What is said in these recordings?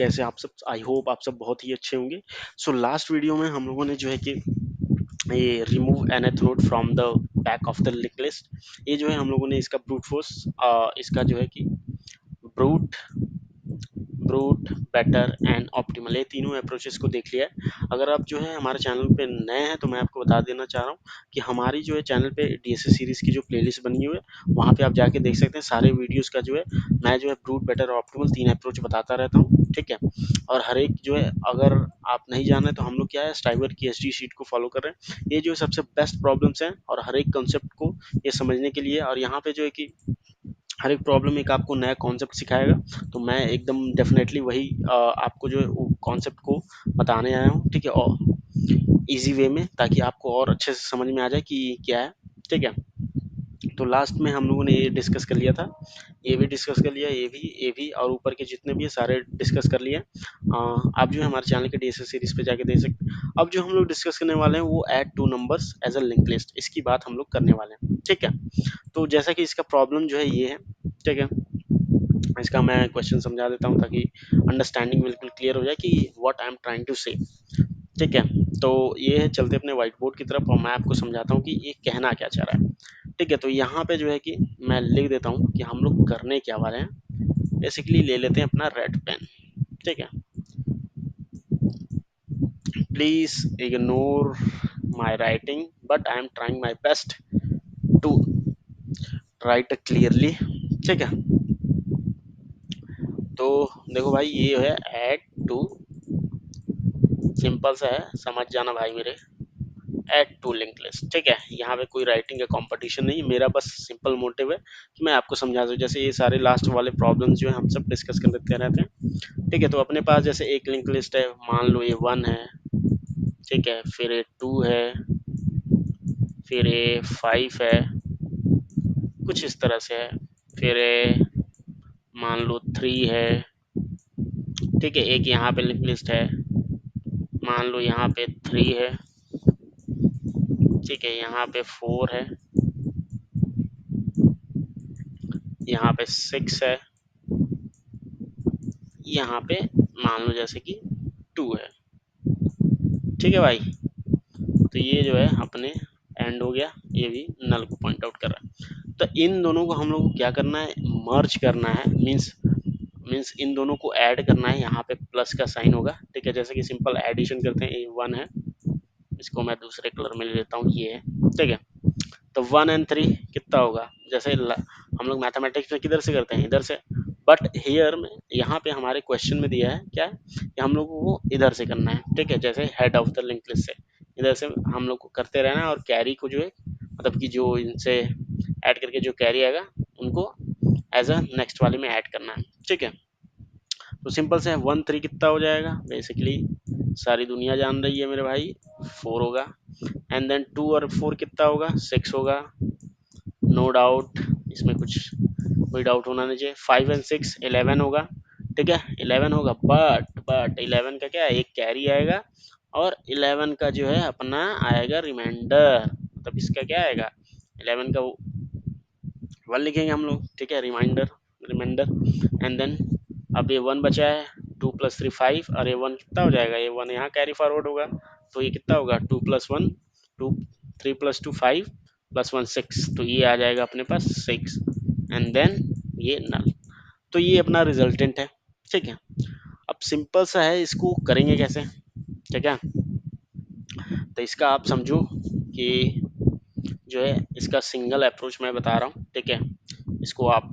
कैसे आप सब, आई होप आप सब बहुत ही अच्छे होंगे। सो लास्ट वीडियो में हम लोगों ने जो है कि ये remove nth node from the back of the link list, ये जो है हम लोगों ने इसका ब्रूट फोर्स, इसका जो है कि brute brute better and optimal, ये तीनों अप्रोचेस को देख लिया है। अगर आप जो है हमारे चैनल पे नए हैं तो मैं आपको बता देना चाह रहा हूँ कि हमारी जो है चैनल पे डीएसए सीरीज की जो प्लेलिस्ट बनी हुई है वहाँ पे आप जाके देख सकते हैं। सारे वीडियोस का जो है मैं जो है ब्रूट बेटर और ऑप्टिमल तीन अप्रोच बताता रहता हूँ, ठीक है। और हर एक जो है, अगर आप नहीं जाने तो हम लोग क्या है स्टाइवर की एसडी शीट को फॉलो कर रहे हैं। ये जो सबसे बेस्ट प्रॉब्लम्स हैं और हर एक कंसेप्ट को ये समझने के लिए, और यहाँ पे जो है कि हर एक प्रॉब्लम एक आपको नया कॉन्सेप्ट सिखाएगा। तो मैं एकदम डेफिनेटली वही आपको जो है कॉन्सेप्ट को बताने आया हूँ, ठीक है, और इजी वे में, ताकि आपको और अच्छे से समझ में आ जाए कि क्या है, ठीक है। तो लास्ट में हम लोगों ने ये डिस्कस कर लिया था, ये भी डिस्कस कर लिया, ये भी और ऊपर के जितने भी है सारे डिस्कस कर लिए। आप जो है हमारे चैनल के डीएसएस सीरीज पे जाके देख सकते हैं। अब जो हम लोग डिस्कस करने वाले हैं वो add two numbers as a link list, इसकी बात हम लोग करने वाले हैं, ठीक है। तो जैसा कि इसका प्रॉब्लम जो है ये है, ठीक है। इसका मैं क्वेश्चन समझा देता हूँ ताकि अंडरस्टैंडिंग बिल्कुल क्लियर हो जाए कि what I am trying to say, ठीक है। तो ये है, चलते अपने व्हाइट बोर्ड की तरफ और मैं आपको समझाता हूँ कि ये कहना क्या चाह रहा है, ठीक है। तो यहाँ पे जो है कि मैं लिख देता हूँ कि हम लोग करने क्या वाले हैं। बेसिकली ले लेते हैं अपना रेड पेन, ठीक है। Please ignore my writing but I am trying my best to write clearly, ठीक है। तो देखो भाई, ये है ऐड टू, सिंपल सा है, समझ जाना भाई मेरे, ऐड टू लिंक लिस्ट, ठीक है। यहाँ पे कोई राइटिंग का कंपटीशन नहीं, मेरा बस सिंपल मोटिव है कि मैं आपको समझा दूँ। जैसे ये सारे लास्ट वाले प्रॉब्लम्स जो है हम सब डिस्कस करते रहते हैं, ठीक है। तो अपने पास जैसे एक लिंक लिस्ट है, मान लो ये 1 है, ठीक है, फिर ये 2 है, फिर ये 5 है, कुछ इस तरह से है, फिर ये मान लो 3 है, ठीक है। एक यहाँ पे लिंक लिस्ट है, मान लो यहाँ पे 3 है, ठीक है, यहाँ पे 4 है, यहाँ पे 6 है, यहाँ पे मान लो जैसे कि 2 है, ठीक है भाई। तो ये जो है अपने एंड हो गया, ये भी नल को पॉइंट आउट कर रहा है। तो इन दोनों को हम लोग को क्या करना है, मर्ज करना है, मीन्स इन दोनों को ऐड करना है। यहाँ पे प्लस का साइन होगा, ठीक है। जैसे कि सिंपल एडिशन करते हैं, ये 1 है, इसको मैं दूसरे कलर में ले लेता हूँ, ये है, ठीक है। तो 1 एंड 3 कितना होगा, जैसे हम लोग मैथमेटिक्स में किधर से करते हैं, इधर से। बट हियर में, यहाँ पे हमारे क्वेश्चन में दिया है क्या है कि हम लोगों को इधर से करना है, ठीक है। जैसे head of the link list से इधर से हम लोग को करते रहना है, और कैरी को जो है, मतलब कि जो इनसे ऐड करके जो कैरी आएगा उनको एज अ नेक्स्ट वाले में ऐड करना है, ठीक है। तो सिंपल से 1 3 कितना हो जाएगा, बेसिकली सारी दुनिया जान रही है मेरे भाई, 4 होगा। एंड देन 2 और 4 कितना होगा, 6 होगा, नो डाउट, इसमें कुछ कोई डाउट होना नहीं चाहिए। 5 एंड 6 11 होगा, ठीक है, 11 होगा। बट 11 का क्या है, एक कैरी आएगा, और 11 का जो है अपना आएगा रिमाइंडर, मतलब इसका क्या आएगा, 11 का 1 लिखेंगे हम लोग, ठीक है, रिमाइंडर, रिमाइंडर। एंड देन अब ये 1 बचा है, 2 + 3 5, और ये 1 कितना हो जाएगा, ये 1 यहाँ कैरी फॉरवर्ड होगा, तो ये कितना होगा, 2 + 1 2, 3 + 2 5 + 1 6, तो ये आ जाएगा अपने पास 6। एंड देन ये नल, तो ये अपना रिजल्टेंट है, ठीक है। अब सिंपल सा है, इसको करेंगे कैसे, ठीक है। तो इसका आप समझो कि जो है इसका सिंगल अप्रोच मैं बता रहा हूँ, ठीक है। इसको आप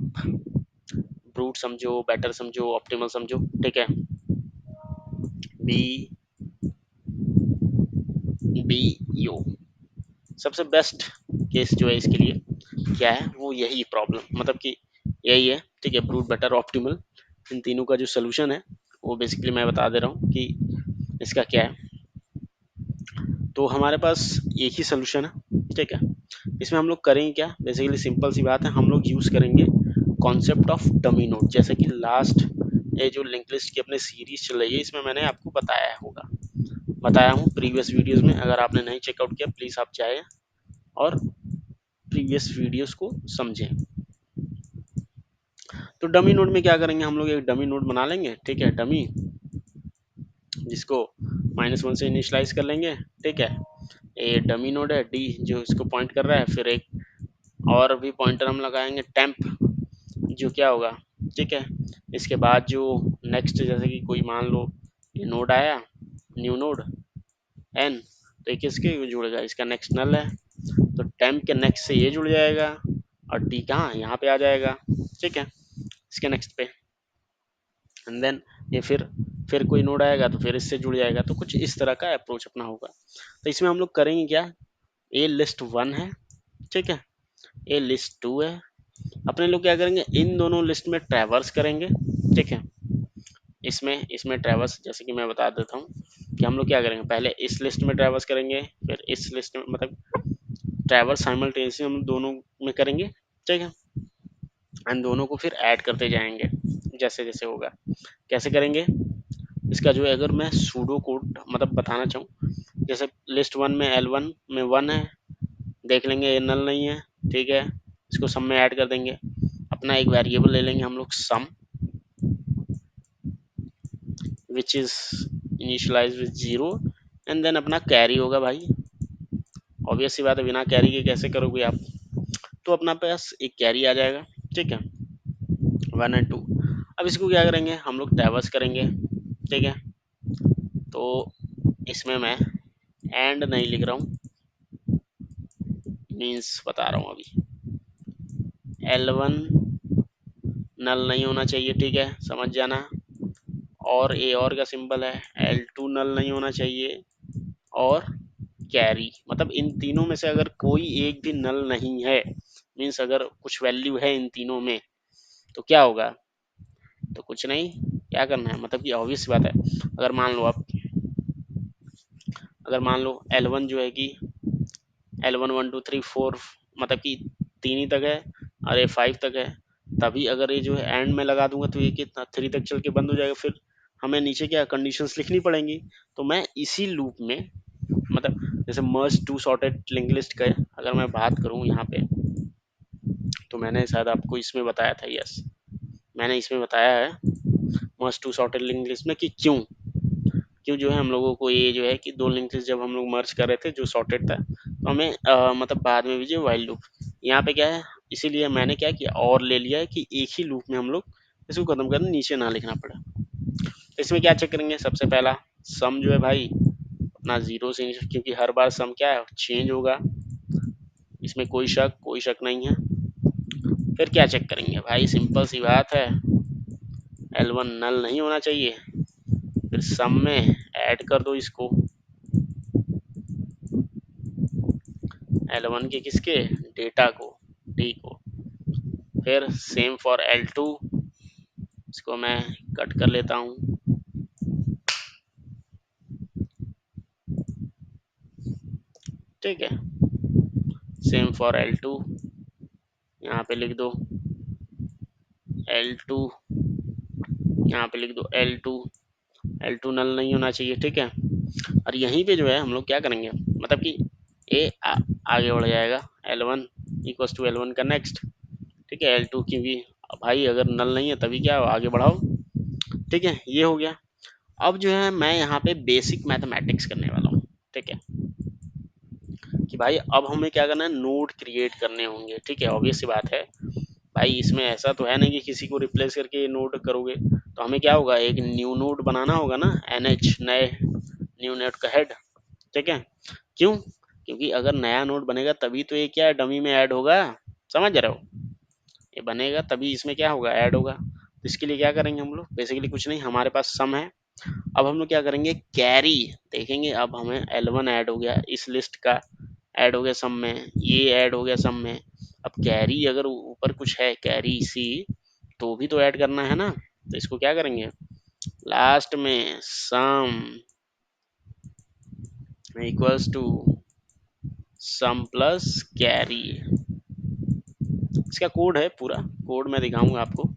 ब्रूट समझो, बेटर समझो, ऑप्टिमल समझो, ठीक है। बी बी यू सबसे बेस्ट केस जो है इसके लिए क्या है, वो यही प्रॉब्लम, मतलब कि यही है, ठीक है। ब्रूट बेटर ऑप्टिमल, इन तीनों का जो सोल्यूशन है वो बेसिकली मैं बता दे रहा हूँ कि इसका क्या है। तो हमारे पास एक ही सोल्यूशन है, ठीक है। इसमें हम लोग करेंगे क्या, बेसिकली सिंपल सी बात है, हम लोग यूज़ करेंगे कॉन्सेप्ट ऑफ डमी नोड। जैसे कि लास्ट ये जो लिंक लिस्ट की अपने सीरीज चल रही है, इसमें मैंने आपको बताया हूँ प्रीवियस वीडियोस में। अगर आपने नहीं चेकआउट किया, प्लीज़ आप जाएँ और प्रीवियस वीडियोस को समझें। तो डमी नोड में क्या करेंगे, हम लोग एक डमी नोड बना लेंगे, ठीक है, डमी। जिसको -1 से इनिशलाइज कर लेंगे, ठीक है। ए डमी नोड है डी जो इसको पॉइंट कर रहा है, फिर एक और भी पॉइंटर हम लगाएंगे टेम्प जो क्या होगा, ठीक है। इसके बाद जो नेक्स्ट जैसे कि कोई मान लो ये नोड आया, न्यू नोड एन, तो ये किसके जुड़ेगा, इसका नेक्स्ट नल है, तो टेम्प के नेक्स्ट से ये जुड़ जाएगा और डी कहाँ यहाँ पे आ जाएगा, ठीक है, इसके नेक्स्ट पे। एंड देन ये फिर कोई नोड आएगा तो फिर इससे जुड़ जाएगा। तो कुछ इस तरह का अप्रोच अपना होगा। तो इसमें हम लोग करेंगे क्या, ए लिस्ट 1 है, ठीक है, ए लिस्ट 2 है, अपने लोग क्या करेंगे इन दोनों लिस्ट में ट्रैवर्स करेंगे, ठीक है। इसमें इसमें ट्रैवर्स जैसे कि मैं बता देता हूँ कि हम लोग क्या करेंगे, पहले इस लिस्ट में ट्रैवर्स करेंगे, फिर इस लिस्ट में, मतलब ट्रैवर्स साइमल्टेनियसली हम दोनों में करेंगे, ठीक है। एंड दोनों को फिर ऐड करते जाएंगे जैसे जैसे होगा। कैसे करेंगे, इसका जो है अगर मैं सूडो कोड मतलब बताना चाहूँ, जैसे लिस्ट 1 में L1 में 1 है, देख लेंगे ये नल नहीं है, ठीक है, इसको सम में ऐड कर देंगे। अपना एक वेरिएबल ले लेंगे हम लोग sum, which is initialize with 0, and then अपना कैरी होगा भाई, ऑब्वियस सी बात है, बिना कैरी के कैसे करोगे आप, तो अपना पास एक कैरी आ जाएगा, ठीक है, 1 और 2। अब इसको क्या करेंगे हम लोग ट्रैवर्स करेंगे, ठीक है। तो इसमें मैं एंड नहीं लिख रहा हूँ, मीन्स बता रहा हूँ अभी, L1 नल नहीं होना चाहिए, ठीक है, समझ जाना, और ए और का सिंबल है, L2 नल नहीं होना चाहिए, और कैरी, मतलब इन तीनों में से अगर कोई एक भी नल नहीं है, मीन्स अगर कुछ वैल्यू है इन तीनों में, तो क्या होगा, तो कुछ नहीं, क्या करना है, मतलब कि ऑब्वियस बात है, अगर मान लो आप, अगर मान लो L1 जो है कि L1 1 2 3 4 मतलब कि 3 ही तक है और ये 5 तक है, तभी अगर ये जो है एंड में लगा दूंगा तो ये कितना 3 तक चल के बंद हो जाएगा, फिर हमें नीचे क्या कंडीशंस लिखनी पड़ेंगी। तो मैं इसी लूप में, मतलब जैसे मर्ज टू सॉर्टेड लिंक लिस्ट का अगर मैं बात करूं यहाँ पे, तो मैंने शायद आपको इसमें बताया था, यस मैंने इसमें बताया है मर्ज टू सॉर्टेड लिंक लिस्ट में कि क्यों क्यों जो है हम लोगों को ये जो है कि दो लिंक लिस्ट जब हम लोग मर्ज कर रहे थे जो सॉर्टेड था, तो हमें मतलब बाद में भी जो वाइल लूप यहाँ पे क्या है, इसीलिए मैंने क्या किया और ले लिया है कि एक ही लूप में हम लोग इसको खत्म करने नीचे ना लिखना पड़े। तो इसमें क्या चेक करेंगे, सबसे पहला सम जो है भाई अपना 0 से, क्योंकि हर बार सम क्या है चेंज होगा, इसमें कोई शक नहीं है। फिर क्या चेक करेंगे भाई, सिंपल सी बात है, L1 नल नहीं होना चाहिए, फिर सम में ऐड कर दो इसको, L1 के किसके डेटा को, डी को, फिर सेम फॉर L2, इसको मैं कट कर लेता हूँ, ठीक है, सेम फॉर L2, यहाँ पे लिख दो L2, यहाँ पे लिख दो L2 नल नहीं होना चाहिए, ठीक है। और यहीं पे जो है हम लोग क्या करेंगे, मतलब कि आगे बढ़ जाएगा L1 इक्वल्स टू L1 का नेक्स्ट, ठीक है, L2 क्योंकि भाई अगर नल नहीं है तभी क्या आगे बढ़ाओ, ठीक है, ये हो गया। अब जो है मैं यहाँ पे बेसिक मैथमेटिक्स करने वाला हूँ, ठीक है, कि भाई अब हमें क्या करना है, नोड क्रिएट करने होंगे, ठीक है, ऑब्वियस सी बात है भाई, इसमें ऐसा तो है नहीं कि किसी को रिप्लेस करके नोड करोगे, तो हमें क्या होगा एक न्यू नोड बनाना होगा ना, NH नए न्यू नोड का हेड, ठीक है, क्यों, क्योंकि अगर नया नोड बनेगा तभी तो ये क्या डमी में ऐड होगा, समझ रहे हो, ये बनेगा तभी इसमें क्या होगा ऐड होगा। तो इसके लिए क्या करेंगे हम लोग, बेसिकली कुछ नहीं, हमारे पास सम है, अब हम लोग क्या करेंगे कैरी देखेंगे, अब हमें L1 ऐड हो गया इस लिस्ट का, ऐड हो गया सम में, ये ऐड हो गया सम में, अब कैरी अगर ऊपर कुछ है कैरी सी तो भी तो ऐड करना है ना, तो इसको क्या करेंगे लास्ट में sum equals to sum plus carry, इसका कोड है पूरा, कोड मैं दिखाऊंगा आपको,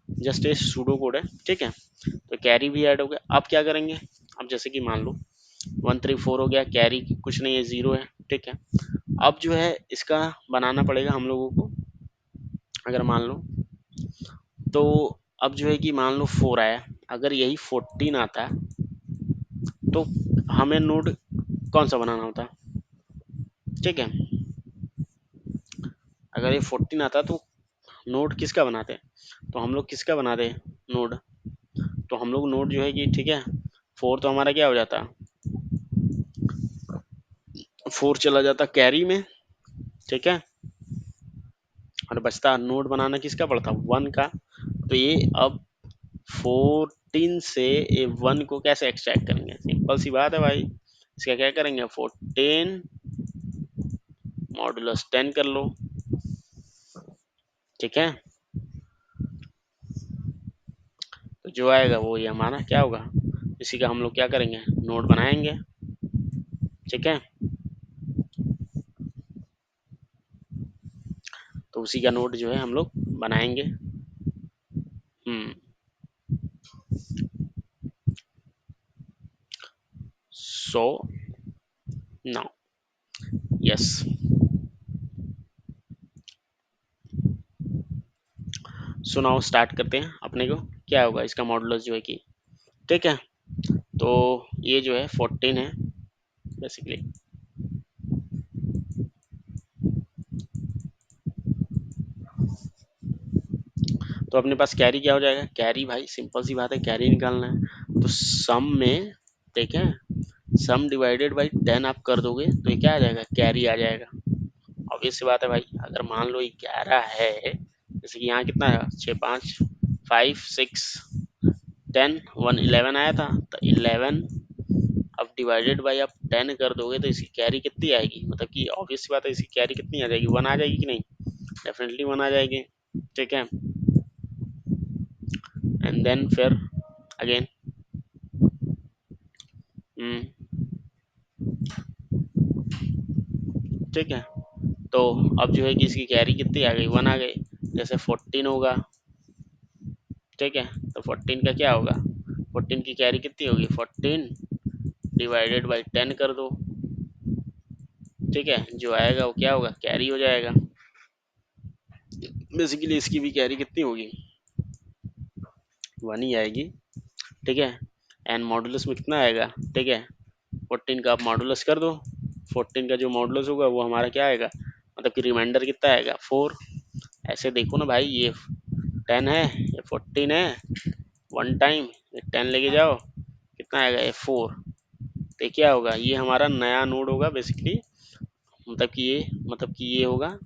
जस्ट ये सूडो कोड है, ठीक है। तो कैरी भी ऐड हो गया, अब क्या करेंगे, अब जैसे कि मान लो 1 3 4 हो गया, कैरी कुछ नहीं है 0 है, ठीक है। अब जो है इसका बनाना पड़ेगा हम लोगों को, अगर मान लो, तो अब जो है कि मान लो 4 आया, अगर यही 14 आता तो हमें नोड कौन सा बनाना होता, ठीक है। अगर ये 14 आता तो नोड किसका बनाते, तो हम लोग किसका बनाते हैं नोड, तो हम लोग नोड जो है कि ठीक है 4 तो हमारा क्या हो जाता, 4 चला जाता कैरी में, ठीक है, और बचता नोड बनाना किसका पड़ता 1 का। तो ये अब 14 से ये 1 को कैसे एक्सट्रैक्ट करेंगे, सिंपल सी बात है भाई, इसका क्या करेंगे 14 मॉडुलस 10 कर लो, ठीक है। तो जो आएगा वो ये हमारा क्या होगा, इसी का हम लोग क्या करेंगे नोड बनाएंगे, ठीक है। तो उसी का नोड जो है हम लोग बनाएंगे। Hmm so now yes, so now start करते हैं अपने को, क्या होगा इसका मॉडुलस जो है कि, ठीक है। तो ये जो है 14 है बेसिकली, तो अपने पास कैरी क्या हो जाएगा, कैरी भाई सिंपल सी बात है कैरी निकालना है, तो सम में, ठीक है, सम डिवाइडेड बाई 10 आप कर दोगे तो ये क्या आ जाएगा कैरी आ जाएगा। ऑब्वियस सी बात है भाई, अगर मान लो 11 है, जैसे कि यहाँ कितना है 6 5 5 6 10 1 11 आया था, तो 11 अब डिवाइडेड बाई आप 10 कर दोगे तो इसकी कैरी कितनी आएगी, मतलब कि ऑब्वियस सी बात है इसकी कैरी कितनी आ जाएगी 1 आ जाएगी कि नहीं, डेफिनेटली 1 आ जाएगी, ठीक है। एंड देन फिर अगेन, ठीक है। तो अब जो है कि इसकी कैरी कितनी आ गई 1 आ गई, जैसे 14 होगा, ठीक है, तो 14 का क्या होगा, 14 की कैरी कितनी होगी 14 डिवाइडेड बाई 10 कर दो, ठीक है, जो आएगा वो क्या होगा कैरी हो जाएगा। बेसिकली इसकी भी कैरी कितनी होगी 1 ही आएगी, ठीक है। एन मॉडुलस में कितना आएगा, ठीक है, 14 का आप मॉडुलस कर दो, 14 का जो मॉडुलस होगा वो हमारा क्या आएगा, मतलब कि रिमाइंडर कितना आएगा 4। ऐसे देखो ना भाई, ये 10 है, ये 14 है, 1 टाइम ये 10 लेके जाओ, कितना आएगा ये 4, तो क्या होगा ये हमारा नया नोड होगा बेसिकली, मतलब कि ये होगा,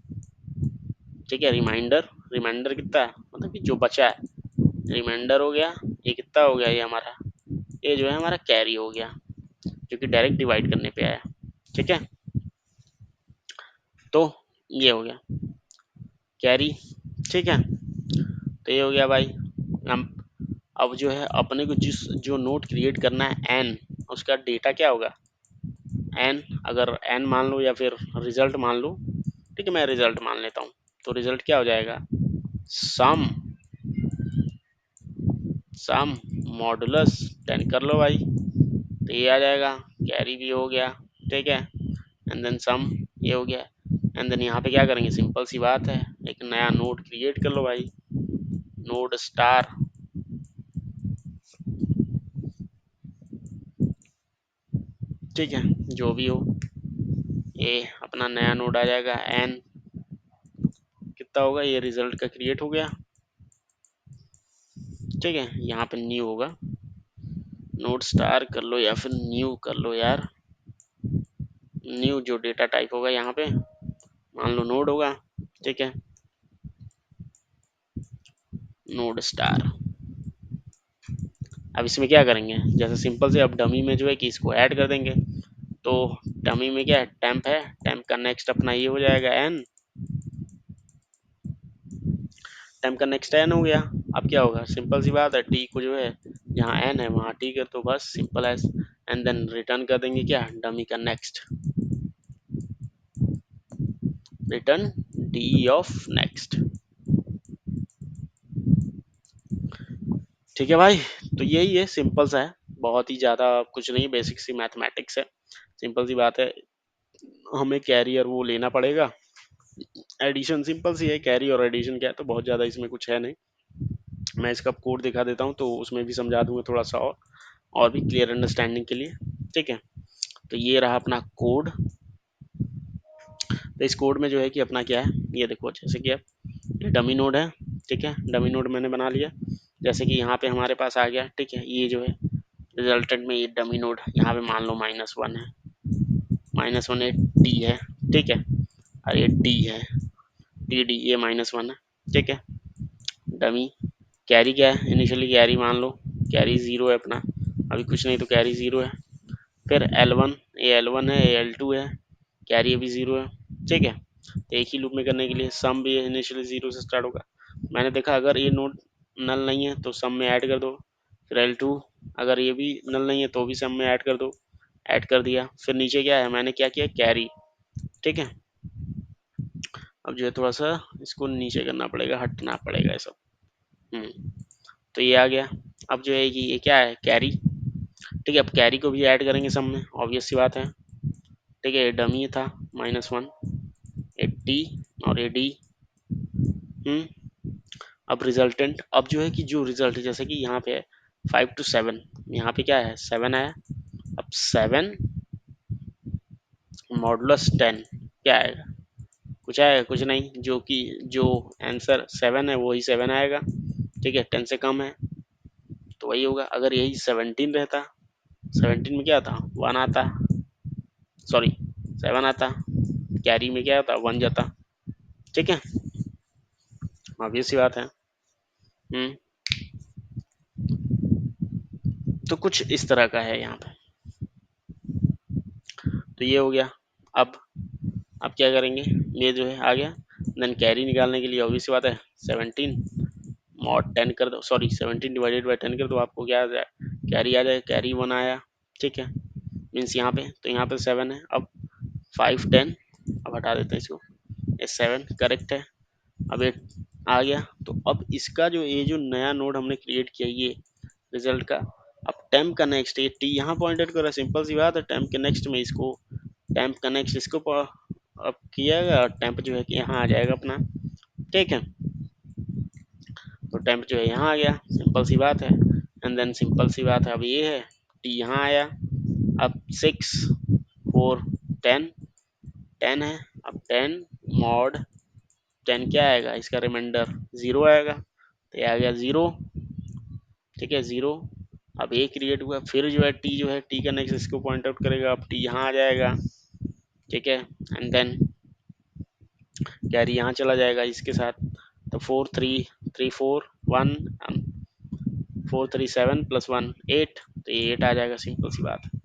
ठीक है। रिमाइंडर, रिमाइंडर कितना है, मतलब कि जो बचा है रिमाइंडर हो गया, ये कितना हो गया ये हमारा, ये जो है हमारा कैरी हो गया, जो कि डायरेक्ट डिवाइड करने पे आया, ठीक है। तो ये हो गया कैरी, ठीक है। तो ये हो गया भाई, हम अब जो है अपने को जिस जो नोट क्रिएट करना है एन, उसका डेटा क्या होगा एन, अगर एन मान लो या फिर रिजल्ट मान लो, ठीक है, मैं रिजल्ट मान लेता हूँ, तो रिजल्ट क्या हो जाएगा सम, सम मॉडुलस 10 कर लो भाई, तो ये आ जाएगा, कैरी भी हो गया, ठीक है, एंड देन सम ये हो गया, एंड देन यहाँ पे क्या करेंगे सिंपल सी बात है, एक नया नोड क्रिएट कर लो भाई, नोड स्टार, ठीक है, जो भी हो, ये अपना नया नोड आ जाएगा एन, कितना होगा ये रिजल्ट का क्रिएट हो गया, ठीक है। यहाँ पे न्यू होगा, नोड स्टार कर लो या फिर न्यू कर लो यार, न्यू जो डेटा टाइप होगा यहाँ पे मान लो नोड होगा, ठीक है, नोड स्टार। अब इसमें क्या करेंगे, जैसे सिंपल से अब डमी में जो है कि इसको ऐड कर देंगे, तो डमी में क्या है टेम्प है, टेम्प का नेक्स्ट अपना ये हो जाएगा एन, टेम्प का नेक्स्ट एन हो गया। अब क्या होगा सिंपल सी बात है, टी को जो है जहाँ एन है वहाँ टी कर, तो बस simple as, and then return कर देंगे क्या डमी का next, return D of next, ठीक है भाई। तो यही है, सिंपल सा है, बहुत ही ज़्यादा कुछ नहीं, बेसिक सी मैथमेटिक्स है, सिंपल सी बात है, हमें कैरी और वो लेना पड़ेगा, एडिशन सिंपल सी है, कैरी और एडिशन क्या है, तो बहुत ज़्यादा इसमें कुछ है नहीं, मैं इसका कोड दिखा देता हूँ तो उसमें भी समझा दूंगा थोड़ा सा और भी क्लियर अंडरस्टैंडिंग के लिए। ठीक है। तो ये रहा अपना कोड। तो इस कोड में जो है कि अपना क्या है, ये देखो जैसे कि अब ये डमी नोड है, ठीक है, डमी नोड मैंने बना लिया। जैसे कि यहाँ पे हमारे पास आ गया, ठीक है, ये जो है रिजल्टेंट में ये डमी नोड यहाँ पे मान लो -1 है, -1 है, टी है, ठीक है, और ये डी है, टी डी, ये -1 है, ठीक है। डमी कैरी क्या है, इनिशियली कैरी मान लो, कैरी 0 है अपना, अभी कुछ नहीं तो कैरी 0 है। फिर L1, ये L1 है, ये L2 है, कैरी अभी 0 है, ठीक है। तो एक ही लूप में करने के लिए सम भी इनिशियली 0 से स्टार्ट होगा। मैंने देखा अगर ये नोड नल नहीं है तो सम में ऐड कर दो। फिर L2 अगर ये भी नल नहीं है तो भी सम में ऐड कर दो, ऐड कर दिया। फिर नीचे क्या है, मैंने क्या किया, कैरी, ठीक है। अब जो है थोड़ा सा इसको नीचे करना पड़ेगा, हटना पड़ेगा ये सब। तो ये आ गया। अब जो है कि ये क्या है, कैरी, ठीक है। अब कैरी को भी ऐड करेंगे सब में, ऑब्वियस सी बात है, ठीक है। ये डमी था -1, ए टी और ए डी। अब रिजल्टेंट, अब जो है कि जो रिजल्ट है जैसे कि यहाँ पे है 5 to 7, यहाँ पे क्या है 7 आया। अब 7 मॉडुलस 10 क्या आएगा, कुछ आएगा, कुछ नहीं, जो कि जो आंसर 7 है वही 7 आएगा, ठीक है। 10 से कम है तो वही होगा। अगर यही 17 रहता, 17 में क्या आता, 1 आता, सॉरी 7 आता, कैरी में क्या आता, 1 जाता, ठीक है। ऑब्वियस सी बात है। हम्म तो कुछ इस तरह का है यहाँ पे। तो ये हो गया। अब अब क्या करेंगे, ये जो है आ गया। देन कैरी निकालने के लिए ऑब्वियस सी बात है 17 मॉड 10 कर दो, सॉरी 17 डिवाइडेड बाई 10 कर दो, आपको क्या आ जाए, कैरी आ जाए, कैरी 1 आया, ठीक है। मीन्स यहाँ पे, तो यहाँ पे 7 है। अब 5 10, अब हटा देते हैं इसको, ये 7 करेक्ट है। अब ये आ गया। तो अब इसका जो ये जो नया नोड हमने क्रिएट किया ये रिजल्ट का, अब टेम्प का नेक्स्ट, ये टी यहाँ पॉइंटेड कर रहा है, सिंपल सी बात है। टेम्प के नेक्स्ट में इसको, टेम्प का नेक्स्ट इसको अब किया, टेम्प जो है कि यहाँ आ जाएगा अपना, ठीक है। तो टेम्प जो है यहाँ आ गया, सिंपल सी बात है। एंड देन सिंपल सी बात है, अब ये है टी यहाँ आया। अब 6 4 10, 10 है। अब 10 मॉड 10 क्या आएगा, इसका रिमाइंडर 0 आएगा, तो ये आ गया 0, ठीक है, 0। अब ए क्रिएट हुआ, फिर जो है टी, जो है टी का नेक्स्ट इसको पॉइंट आउट करेगा, अब टी यहाँ आ जाएगा, ठीक है। एंड देन कैरी यहाँ चला जाएगा इसके साथ। तो 4 3 3 4 1, 4 3 7 प्लस 1 8, तो ये 8 आ जाएगा, सिंपल सी बात है,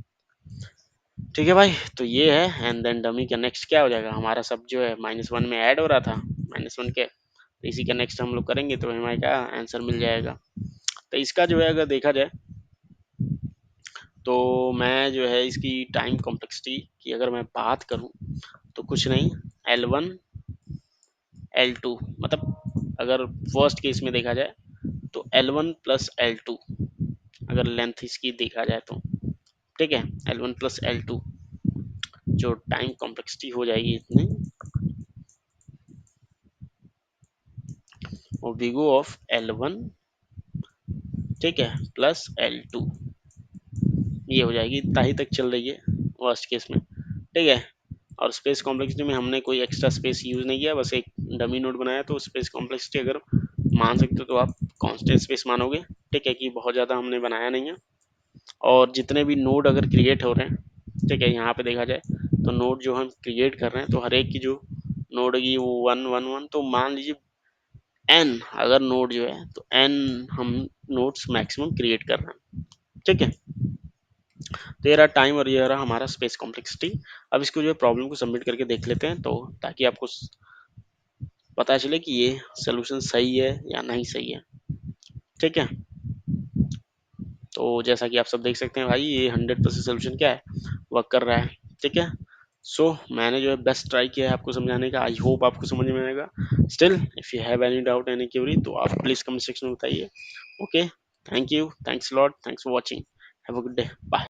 ठीक है भाई। तो ये है। एंड देन डमी का नेक्स्ट क्या हो जाएगा, हमारा सब जो है -1 में ऐड हो रहा था, -1 के, तो इसी का नेक्स्ट हम लोग करेंगे तो हमारे क्या आंसर मिल जाएगा। तो इसका जो है अगर देखा जाए तो मैं जो है इसकी टाइम कॉम्प्लेक्सिटी की अगर मैं बात करूं तो कुछ नहीं, L1 L2, मतलब अगर फर्स्ट केस में देखा जाए तो L1 प्लस L2, अगर लेंथ इसकी देखा जाए तो, ठीक है, L1 प्लस L2 जो टाइम कॉम्प्लेक्सिटी हो जाएगी इतनी, वो बिगो ऑफ L1, ठीक है, प्लस L2, ये हो जाएगी, इतना ही तक चल रही है वर्स्ट केस में, ठीक है। और स्पेस कॉम्प्लेक्सिटी में हमने कोई एक्स्ट्रा स्पेस यूज नहीं किया, बस एक डमी नोड बनाया। तो स्पेस कॉम्प्लेक्सिटी अगर मान सकते हो तो आप कांस्टेंट स्पेस मानोगे, ठीक है, कि बहुत ज़्यादा हमने बनाया नहीं है। और जितने भी नोड अगर क्रिएट हो रहे हैं, ठीक है, यहाँ पे देखा जाए तो नोड जो हम क्रिएट कर रहे हैं तो हर एक की जो नोड होगी वो 1 1 1, तो मान लीजिए n अगर नोड जो है तो n हम नोड्स मैक्सिमम क्रिएट कर रहे हैं, ठीक है। तो ये रहा टाइम और ये रहा हमारा स्पेस कॉम्प्लेक्सिटी। अब इसको जो है प्रॉब्लम को सबमिट करके देख लेते हैं, तो ताकि आपको पता चले कि ये सोल्यूशन सही है या नहीं सही है, ठीक है। तो जैसा कि आप सब देख सकते हैं भाई, ये 100% सोल्यूशन क्या है, वर्क कर रहा है, ठीक है। सो मैंने जो है बेस्ट ट्राई किया है आपको समझाने का, आई होप आपको समझ में आएगा। Still if you have any doubt any query तो आप प्लीज कमेंट सेक्शन में बताइए। Okay, thank you, thanks lot, thanks for watching, have a good day, bye.